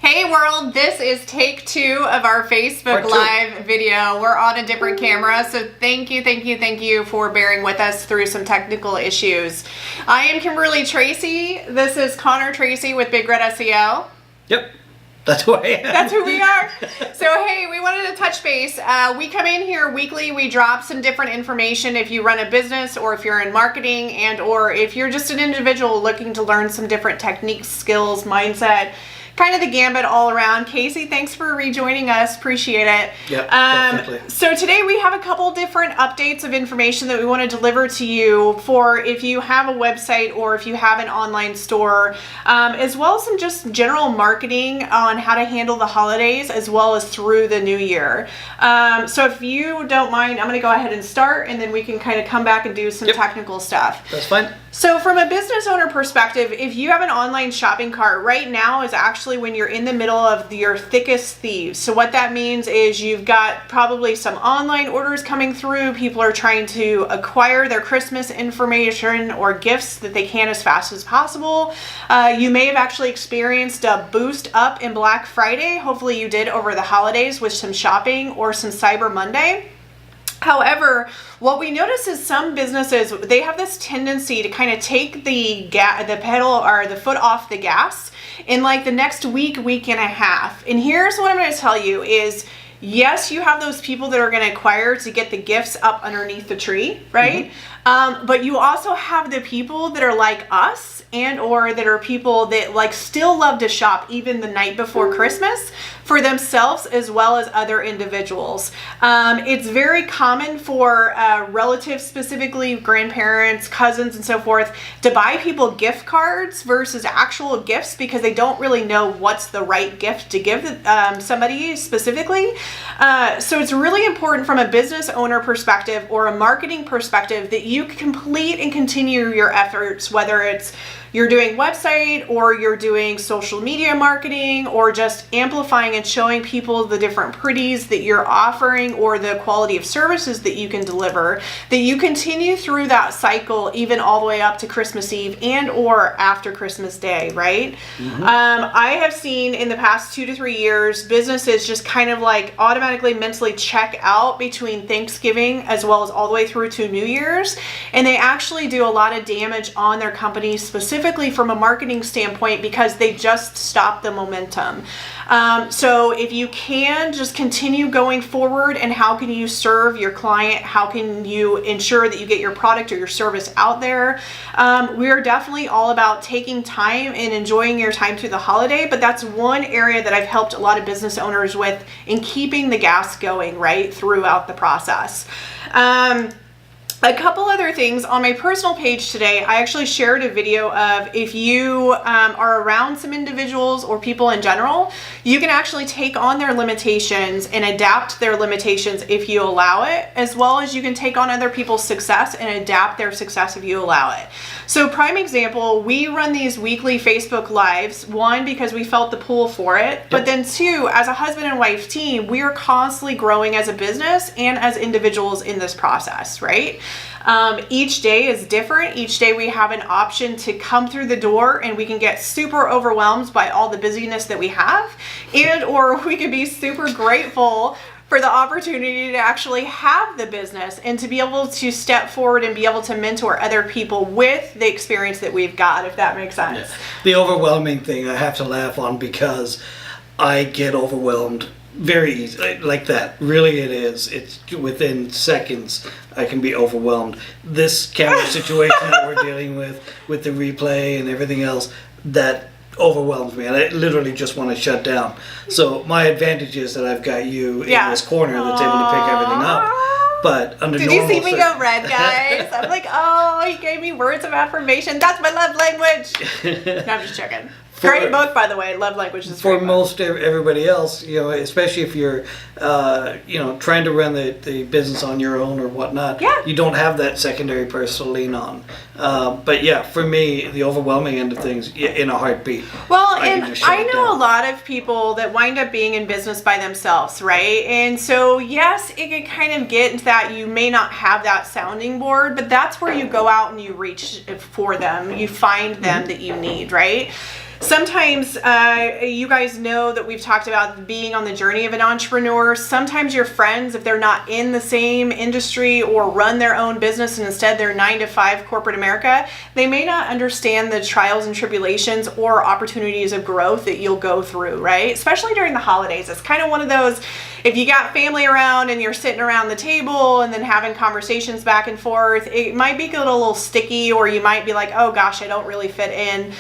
Hey world, this is take 2 of our Facebook Live video. We're on a different camera, so thank you for bearing with us through some technical issues. I am Kimberly Tracy. This is Connor Tracy with Big Red SEO. Yep. That's who I am. That's who we are. So hey, we wanted to touch base. We come in here weekly. We drop some different information if you run a business or if you're in marketing and or if you're just an individual looking to learn some different techniques, skills, mindset, kind of the gambit all around. Casey, thanks for rejoining us. Appreciate it. Yep, definitely. So today we have a couple different updates of information that we want to deliver to you for if you have a website or if you have an online store, as well as some just general marketing on how to handle the holidays as well as through the new year. So if you don't mind, I'm going to go ahead and start and then we can kind of come back and do some technical stuff. That's fine. So from a business owner perspective, if you have an online shopping cart, right now is actually when you're in the middle of your thickest thieves. So what that means is you've got probably some online orders coming through. People are trying to acquire their Christmas information or gifts that they can as fast as possible. You may have actually experienced a boost up in Black Friday. Hopefully you did over the holidays with some shopping or some Cyber Monday. However, what we notice is some businesses, they have this tendency to kind of take the pedal or the foot off the gas in like the next week and a half. And here's what I'm going to tell you is, yes, you have those people that are going to acquire to get the gifts up underneath the tree, right? But you also have the people that are like us and or that are people that like still love to shop even the night before Christmas for themselves as well as other individuals. It's very common for relatives, specifically grandparents, cousins and so forth, to buy people gift cards versus actual gifts because they don't really know what's the right gift to give somebody specifically. So it's really important from a business owner perspective or a marketing perspective that you complete and continue your efforts, whether it's you're doing website or you're doing social media marketing or just amplifying and showing people the different pretties that you're offering or the quality of services that you can deliver, that you continue through that cycle even all the way up to Christmas Eve and or after Christmas Day, right? I have seen in the past 2 to 3 years, businesses just kind of like automatically mentally check out between Thanksgiving as well as all the way through to New Year's. And they actually do a lot of damage on their company specifically from a marketing standpoint because they just stop the momentum. So if you can just continue going forward and how can you serve your client, how can you ensure that you get your product or your service out there, we are definitely all about taking time and enjoying your time through the holiday, but that's one area that I've helped a lot of business owners with in keeping the gas going right throughout the process. A couple other things on my personal page today, I actually shared a video of if you are around some individuals or people in general, you can actually take on their limitations and adapt their limitations if you allow it, as well as you can take on other people's success and adapt their success if you allow it. So prime example, we run these weekly Facebook Lives, one, because we felt the pull for it, but then two, as a husband and wife team, we are constantly growing as a business and as individuals in this process, right? Each day is different. Each day we have an option to come through the door and we can get super overwhelmed by all the busyness that we have, and or we could be super grateful for the opportunity to actually have the business and to be able to step forward and be able to mentor other people with the experience that we've got, if that makes sense. Yeah. The overwhelming thing I have to laugh on because I get overwhelmed very easy, like that. Really it is. It's within seconds I can be overwhelmed. This camera situation that we're dealing with the replay and everything else, that overwhelms me and I literally just want to shut down. So my advantage is that I've got you in this corner that's able to pick everything up. But under Did you see me go red, guys? I'm like, oh, he gave me words of affirmation. That's my love language. No, I'm just joking. Great book, by the way. Love language is for most everybody else, you know, especially if you're, you know, trying to run the business on your own or whatnot. Yeah. You don't have that secondary person to lean on. But yeah, for me, the overwhelming end of things, in a heartbeat. Well, and I know a lot of people that wind up being in business by themselves, right? And so, yes, it can kind of get into that you may not have that sounding board, but that's where you go out and you reach for them. You find them that you need, right? Sometimes you guys know that we've talked about being on the journey of an entrepreneur. Sometimes your friends, if they're not in the same industry or run their own business and instead they're 9-to-5 corporate America, they may not understand the trials and tribulations or opportunities of growth that you'll go through, right? Especially during the holidays. It's kind of one of those, if you got family around and you're sitting around the table and then having conversations back and forth, it might be a little sticky, or you might be like, oh gosh, I don't really fit in.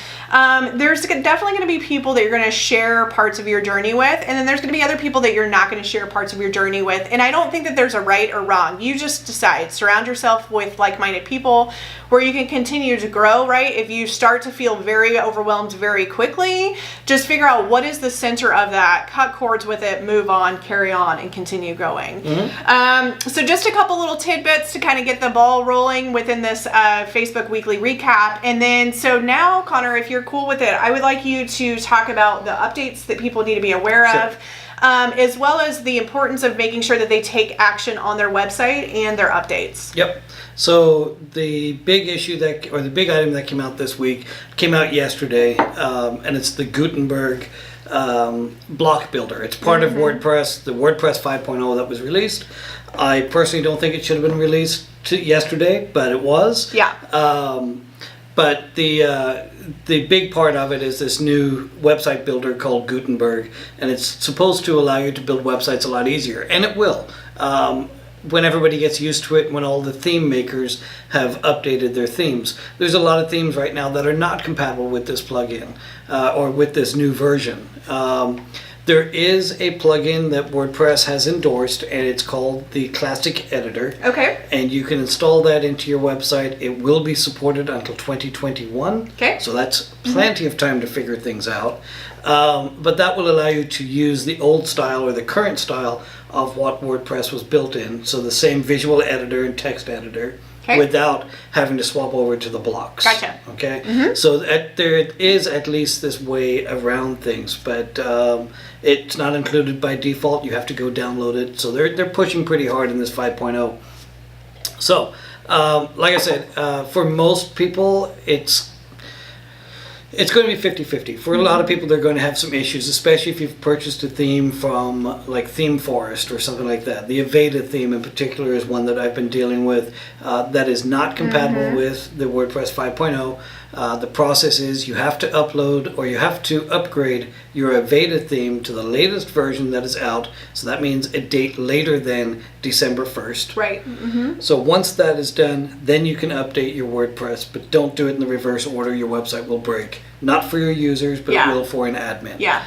There's definitely going to be people that you're going to share parts of your journey with, and then there's going to be other people that you're not going to share parts of your journey with. And I don't think that there's a right or wrong. You just decide. Surround yourself with like-minded people where you can continue to grow, right? If you start to feel very overwhelmed very quickly, just figure out what is the center of that, cut cords with it, move on, carry on, and continue going. So just a couple little tidbits to kind of get the ball rolling within this Facebook weekly recap. And then, so now, Connor, if you're cool with it, I would like you to talk about the updates that people need to be aware of, as well as the importance of making sure that they take action on their website and their updates. Yep. So the big issue or the big item that came out this week came out yesterday, and it's the Gutenberg block builder. It's part of WordPress, the WordPress 5.0 that was released. I personally don't think it should have been released yesterday, but it was. Yeah. But the big part of it is this new website builder called Gutenberg, and it's supposed to allow you to build websites a lot easier, and it will. When everybody gets used to it, when all the theme makers have updated their themes. There's a lot of themes right now that are not compatible with this plugin or with this new version. There is a plugin that WordPress has endorsed, and it's called the Classic Editor. Okay. And you can install that into your website. It will be supported until 2021. Okay. So that's plenty of time to figure things out. But that will allow you to use the old style or the current style of what WordPress was built in. So the same visual editor and text editor. Okay. Without having to swap over to the blocks. Gotcha. Okay. So there is at least this way around things, but it's not included by default. You have to go download it. So they're pushing pretty hard in this 5.0. So like I said, for most people, it's going to be 50-50. For a lot of people, they're going to have some issues, especially if you've purchased a theme from like Theme Forest or something like that. The Aveda theme in particular is one that I've been dealing with that is not compatible with the WordPress 5.0. The process is you have to upload or you have to upgrade your Aveda theme to the latest version that is out. So that means a date later than December 1st. Right. So once that is done, then you can update your WordPress, but don't do it in the reverse order. Your website will break. Not for your users, but it will for an admin. Yeah.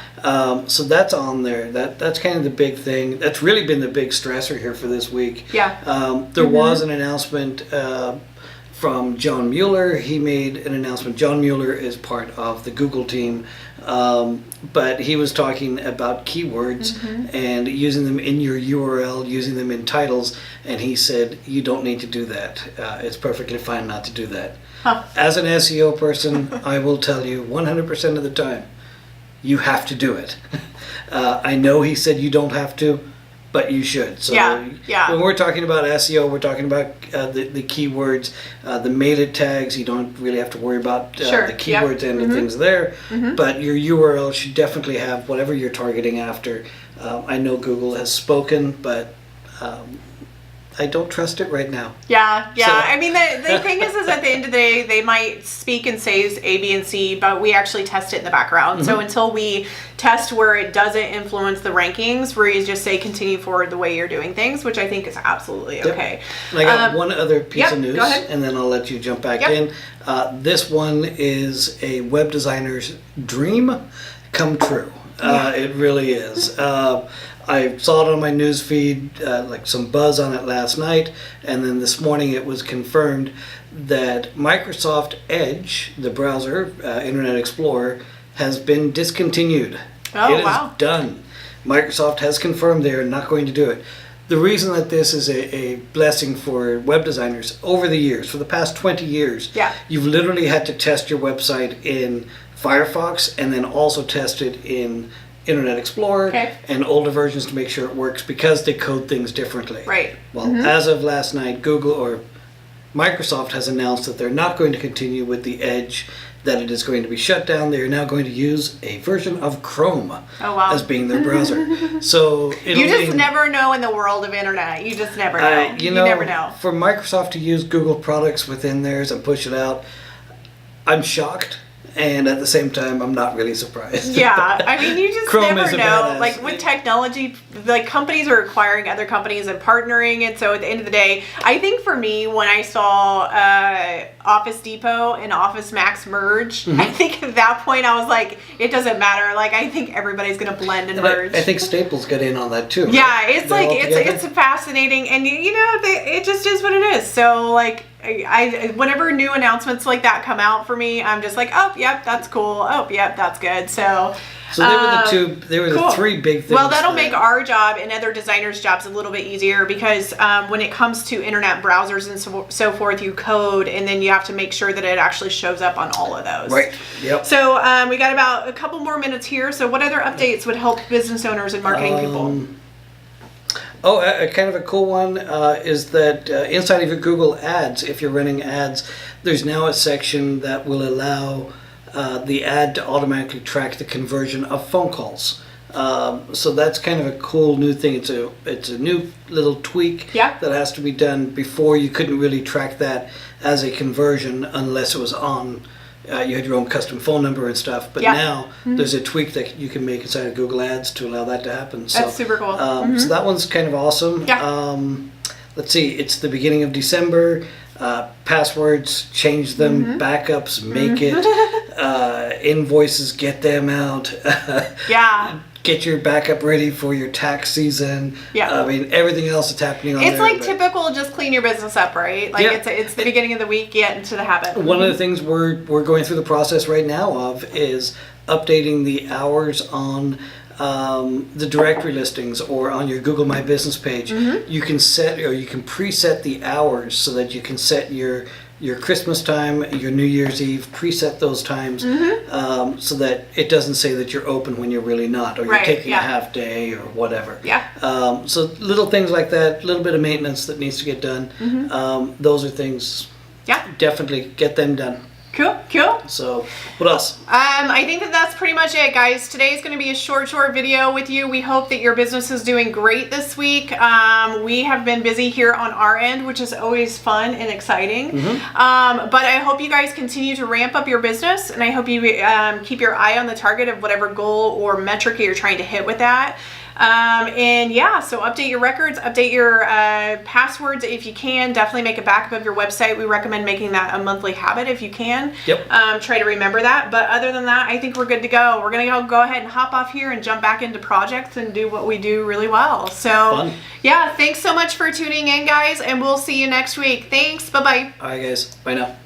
So that's on there. That's kind of the big thing. That's really been the big stressor here for this week. Yeah. There was an announcement from John Mueller. He made an announcement. John Mueller is part of the Google team, but he was talking about keywords and using them in your URL, using them in titles, and he said, you don't need to do that. It's perfectly fine not to do that. Huh. As an SEO person, I will tell you 100% of the time, you have to do it. I know he said you don't have to, but you should. So when we're talking about SEO, we're talking about the keywords, the meta tags. You don't really have to worry about the keywords and the things there. But your URL should definitely have whatever you're targeting after. I know Google has spoken, but I don't trust it right now. Yeah. So. I mean, the thing is at the end of the day, they might speak and say A, B, and C, but we actually test it in the background. So until we test where it doesn't influence the rankings, where you just say continue forward the way you're doing things, which I think is absolutely okay. And I got one other piece of news, go ahead. and then I'll let you jump back in. This one is a web designer's dream come true. It really is. I saw it on my news feed, like some buzz on it last night, and then this morning it was confirmed that Microsoft Edge, the browser, Internet Explorer, has been discontinued. Oh, It is done. Microsoft has confirmed they are not going to do it. The reason that this is a blessing for web designers, over the years, for the past 20 years, you've literally had to test your website in Firefox and then also test it in Internet Explorer and older versions to make sure it works because they code things differently. Right. Well, as of last night, Google or Microsoft has announced that they're not going to continue with the Edge that it is going to be shut down. They are now going to use a version of Chrome as being their browser. So you just never know in the world of internet. You just never know. You never know. For Microsoft to use Google products within theirs and push it out, I'm shocked. And at the same time, I'm not really surprised. Yeah, I mean, you just Chrome never is a know. badass. Like with technology, like companies are acquiring other companies and partnering. And so at the end of the day, I think for me, when I saw Office Depot and Office Max merge, I think at that point I was like, it doesn't matter. Like I think everybody's going to blend and merge. I think Staples got in on that too. Right? Yeah, it's They're like it's fascinating, and it just is what it is. So like. I whenever new announcements like that come out for me, I'm just like, oh, yep, that's cool. Oh, yep, that's good. So they were the three big things. Well, that'll make our job and other designers' jobs a little bit easier because when it comes to internet browsers and so forth, you code and then you have to make sure that it actually shows up on all of those. Right. Yep. So we got about a couple more minutes here. So what other updates would help business owners and marketing people? Kind of a cool one is that inside of your Google Ads, if you're running ads, there's now a section that will allow the ad to automatically track the conversion of phone calls. So that's kind of a cool new thing. It's a new little tweak that has to be done. Before you couldn't really track that as a conversion unless it was on. You had your own custom phone number and stuff, but now there's a tweak that you can make inside of Google Ads to allow that to happen. So, that's super cool. So that one's kind of awesome. Yeah. Let's see, it's the beginning of December. Passwords, change them. Backups, make it. Invoices, get them out. Get your backup ready for your tax season. I mean, everything else that's happening on it's there. It's like typical, just clean your business up, right? Like it's the beginning of the week, get into the habit. One of the things we're going through the process right now of is updating the hours on the directory listings or on your Google My Business page. You can set or you can preset the hours so that you can set your Christmas time, your New Year's Eve, preset those times so that it doesn't say that you're open when you're really not, or you're taking a half day or whatever. So little things like that, a little bit of maintenance that needs to get done. Those are things, definitely get them done. Cool. So, what else? I think that's pretty much it, guys. Today is going to be a short video with you. We hope that your business is doing great this week. We have been busy here on our end, which is always fun and exciting. But I hope you guys continue to ramp up your business, and I hope you keep your eye on the target of whatever goal or metric you're trying to hit with that. So update your records, update your passwords if you can. Definitely make a backup of your website. We recommend making that a monthly habit if you can. Try to remember that. But other than that, I think we're good to go. We're going to go ahead and hop off here and jump back into projects and do what we do really well. So, thanks so much for tuning in, guys, and we'll see you next week. Thanks. Bye-bye. All right, guys. Bye now.